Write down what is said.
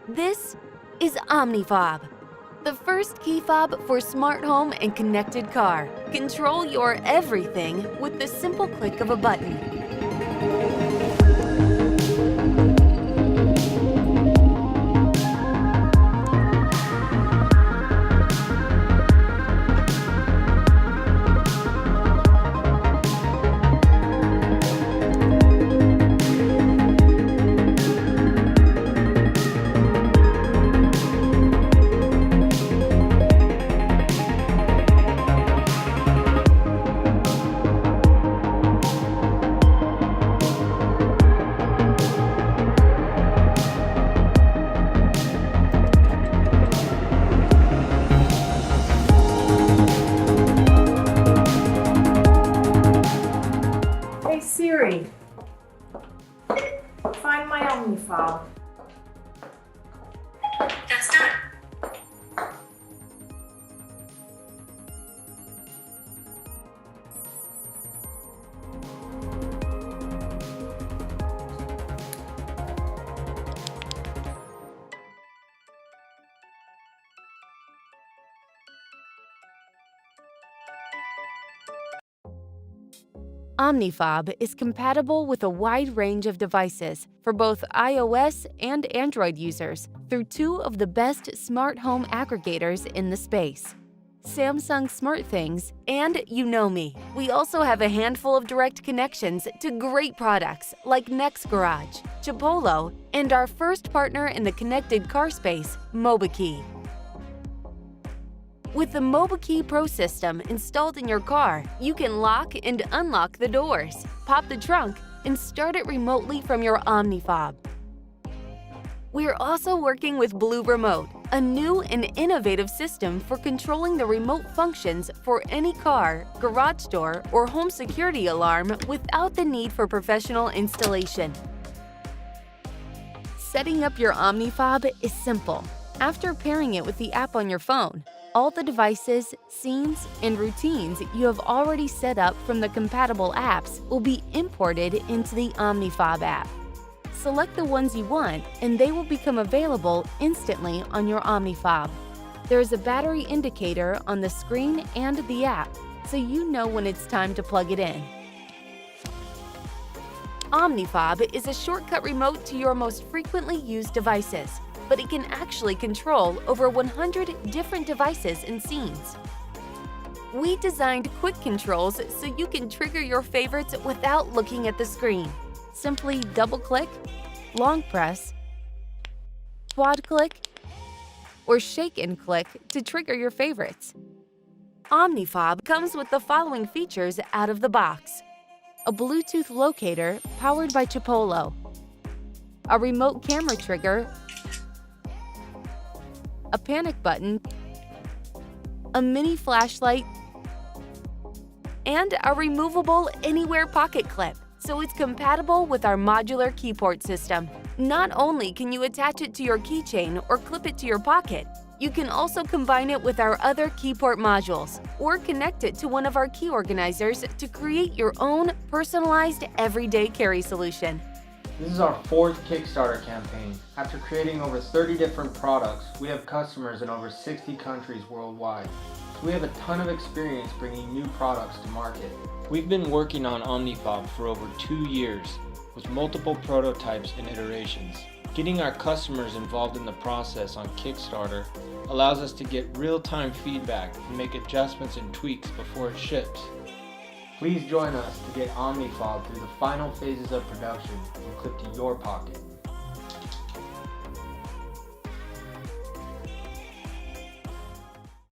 This is OmniFob, the first key fob for smart home and connected car. Control your everything with the simple click of a button. Hey Siri, find my OmniFob. That's done. OmniFob is compatible with a wide range of devices for both iOS and Android users through two of the best smart home aggregators in the space, Samsung SmartThings and You Know Me. We also have a handful of direct connections to great products like Nextgarage, Chipotle, and our first partner in the connected car space, MobiKey. With the MobiKey Pro system installed in your car, you can lock and unlock the doors, pop the trunk, and start it remotely from your OmniFob. We're also working with Blue Remote, a new and innovative system for controlling the remote functions for any car, garage door, or home security alarm without the need for professional installation. Setting up your OmniFob is simple. After pairing it with the app on your phone, all the devices, scenes, and routines you have already set up from the compatible apps will be imported into the OmniFob app. Select the ones you want, and they will become available instantly on your OmniFob. There is a battery indicator on the screen and the app, so you know when it's time to plug it in. OmniFob is a shortcut remote to your most frequently used devices, but it can actually control over 100 different devices and scenes. We designed quick controls so you can trigger your favorites without looking at the screen. Simply double-click, long press, quad-click, or shake and click to trigger your favorites. OmniFob comes with the following features out of the box: a Bluetooth locator powered by Chipotle, a remote camera trigger, a panic button, a mini flashlight, and a removable anywhere pocket clip, so it's compatible with our modular keyport system. Not only can you attach it to your keychain or clip it to your pocket, you can also combine it with our other keyport modules or connect it to one of our key organizers to create your own personalized everyday carry solution. This is our fourth Kickstarter campaign. After creating over 30 different products, we have customers in over 60 countries worldwide. So we have a ton of experience bringing new products to market. We've been working on OmniFob for over 2 years with multiple prototypes and iterations. Getting our customers involved in the process on Kickstarter allows us to get real-time feedback and make adjustments and tweaks before it ships. Please join us to get OmniFob through the final phases of production and clip to your pocket.